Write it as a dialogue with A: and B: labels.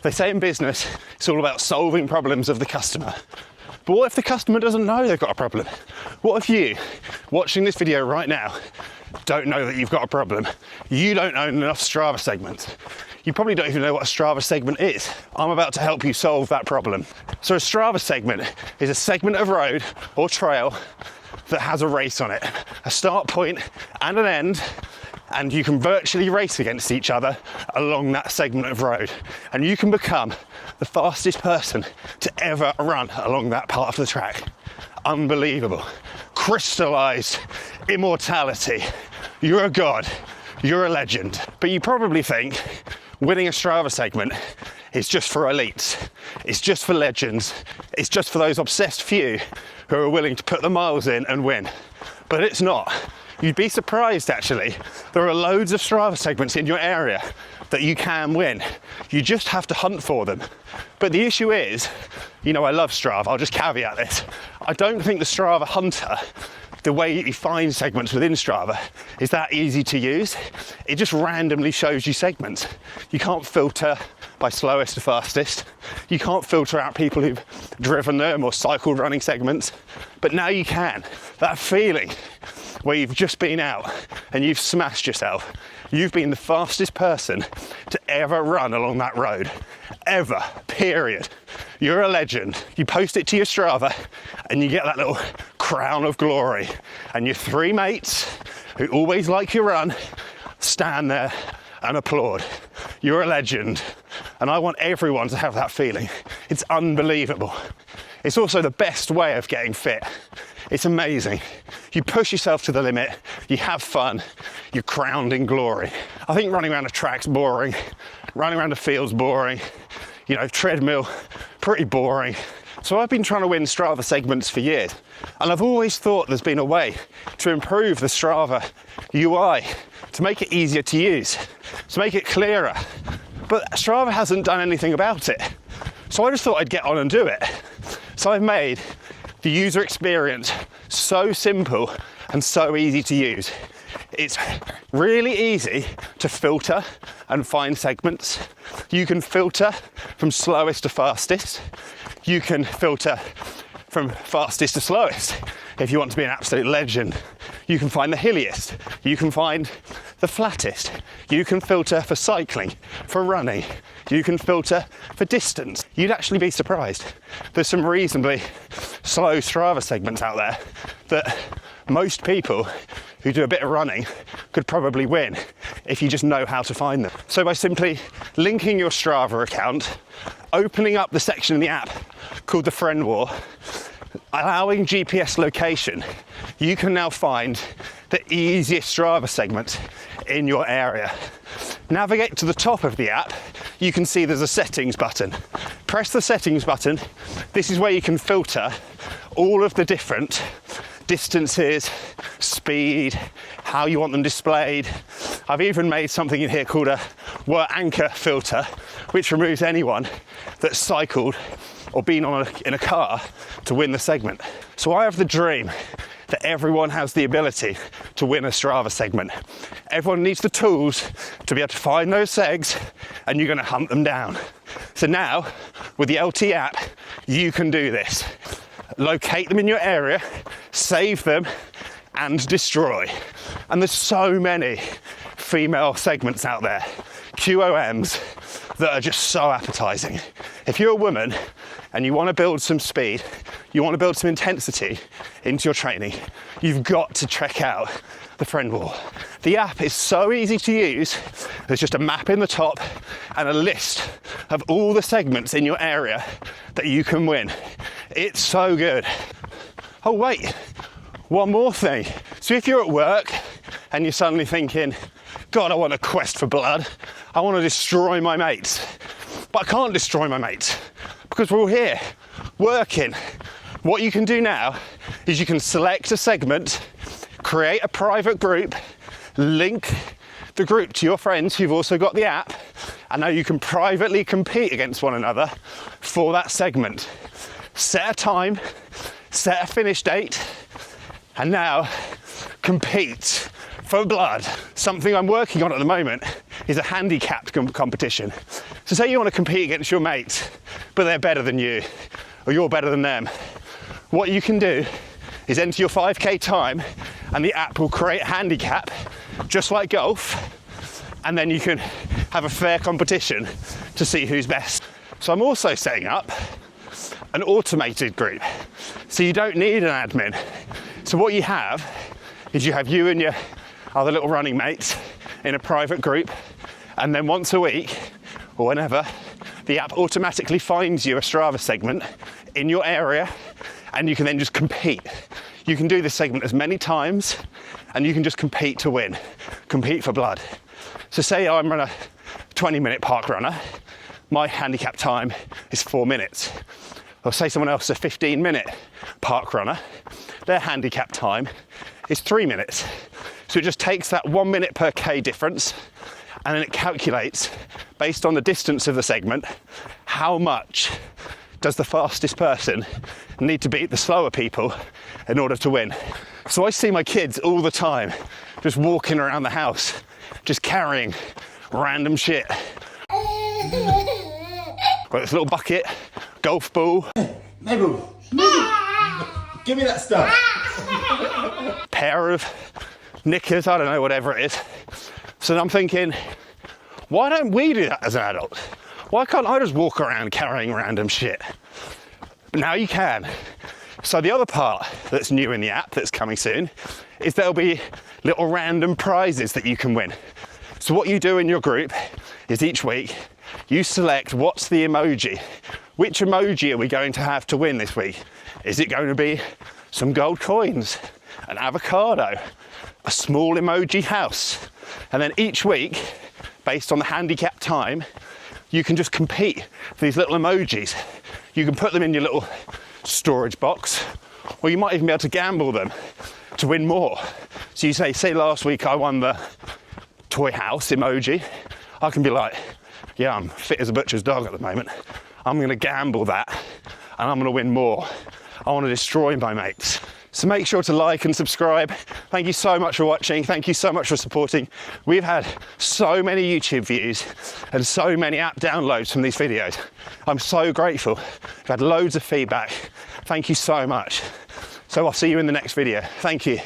A: They say in business, it's all about solving problems of the customer. But what if the customer doesn't know they've got a problem? What if you, watching this video right now, don't know that you've got a problem? You don't own enough Strava segments. You probably don't even know what a Strava segment is. I'm about to help you solve that problem. So a Strava segment is a segment of road or trail that has a race on it, a start point and an end, and you can virtually race against each other along that segment of road. And you can become the fastest person to ever run along that part of the track. Unbelievable. Crystalized immortality. You're a god. You're a legend. But you probably think winning a Strava segment is just for elites. It's just for legends. It's just for those obsessed few who are willing to put the miles in and win. But it's not. You'd be surprised actually. There are loads of Strava segments in your area that you can win. You just have to hunt for them. But the issue is, you know, I love Strava. I'll just caveat this. I don't think the Strava hunter, the way you find segments within Strava, is that easy to use. It just randomly shows you segments. You can't filter by slowest to fastest. You can't filter out people who've driven them or cycled running segments. But now you can. That feeling where you've just been out and you've smashed yourself. You've been the fastest person to ever run along that road. Ever. Period. You're a legend. You post it to your Strava and you get that little crown of glory. And your three mates who always like your run stand there and applaud. You're a legend. And I want everyone to have that feeling. It's unbelievable. It's also the best way of getting fit. It's amazing. You push yourself to the limit, you have fun, you're crowned in glory. I think running around a track's boring, running around a field's boring, you know, treadmill, pretty boring. So I've been trying to win Strava segments for years, and I've always thought there's been a way to improve the Strava UI, to make it easier to use, to make it clearer. But Strava hasn't done anything about it. So I just thought I'd get on and do it. So I've made the user experience so simple and so easy to use. It's really easy to filter and find segments. You can filter from slowest to fastest. You can filter from fastest to slowest if you want to be an absolute legend. You can find the hilliest. You can find the flattest. You can filter for cycling, for running. You can filter for distance. You'd actually be surprised. There's some reasonably slow Strava segments out there that most people who do a bit of running could probably win if you just know how to find them. So by simply linking your Strava account, opening up the section in the app called the friend wall, allowing GPS location, you can now find the easiest Strava segment in your area. Navigate to the top of the app, you can see there's a settings button. Press the settings button. This is where you can filter all of the different distances, speed, how you want them displayed. I've even made something in here called a were anchor filter, which removes anyone that's cycled or been in a car to win the segment. So I have the dream that everyone has the ability to win a Strava segment. Everyone needs the tools to be able to find those segs, and you're going to hunt them down. So now, with the LT app, you can do this. Locate them in your area, save them, and destroy. And there's so many female segments out there, QOMs, that are just so appetizing. If you're a woman and you want to build some speed, you want to build some intensity into your training, you've got to check out the friend wall. The app is so easy to use. There's just a map in the top and a list of all the segments in your area that you can win. It's so good. Oh wait, one more thing. So if you're at work and you're suddenly thinking, God, I want a quest for blood. I want to destroy my mates. But I can't destroy my mates because we're all here working. What you can do now is you can select a segment, create a private group, link the group to your friends who've also got the app, and now you can privately compete against one another for that segment. Set a time, set a finish date, and now compete for blood. Something I'm working on at the moment is a handicapped competition. So say you want to compete against your mates, but they're better than you, or you're better than them. What you can do is enter your 5K time, and the app will create a handicap, just like golf, and then you can have a fair competition to see who's best. So I'm also setting up an automated group, so you don't need an admin. So what you have is you have you and your other little running mates in a private group, and then once a week, or whenever, the app automatically finds you a Strava segment in your area, and you can then just compete. You can do this segment as many times, and you can just compete to win, compete for blood. So say I'm on a 20-minute park runner, my handicap time is 4 minutes. Or say someone else is a 15-minute park runner, their handicap time is 3 minutes. So it just takes that 1 minute per K difference, and then it calculates, based on the distance of the segment, how much does the fastest person need to beat the slower people in order to win. So I see my kids all the time just walking around the house, just carrying random shit. Got this little bucket, golf ball.
B: Mabel, give me that stuff.
A: Pair of knickers, I don't know, whatever it is. So I'm thinking, why don't we do that as an adult? Why can't I just walk around carrying random shit? But now you can. So the other part that's new in the app that's coming soon is there'll be little random prizes that you can win. So what you do in your group is each week you select what's the emoji. Which emoji are we going to have to win this week? Is it going to be some gold coins, an avocado, a small emoji house? And then each week, based on the handicap time, you can just compete for these little emojis. You can put them in your little storage box, or you might even be able to gamble them to win more. So you say last week I won the toy house emoji. I can be like, yeah, I'm fit as a butcher's dog at the moment. I'm gonna gamble that, and I'm gonna win more. I wanna destroy my mates. So make sure to like and subscribe. Thank you so much for watching. Thank you so much for supporting. We've had so many YouTube views and so many app downloads from these videos. I'm so grateful. We've had loads of feedback. Thank you so much. So I'll see you in the next video. Thank you.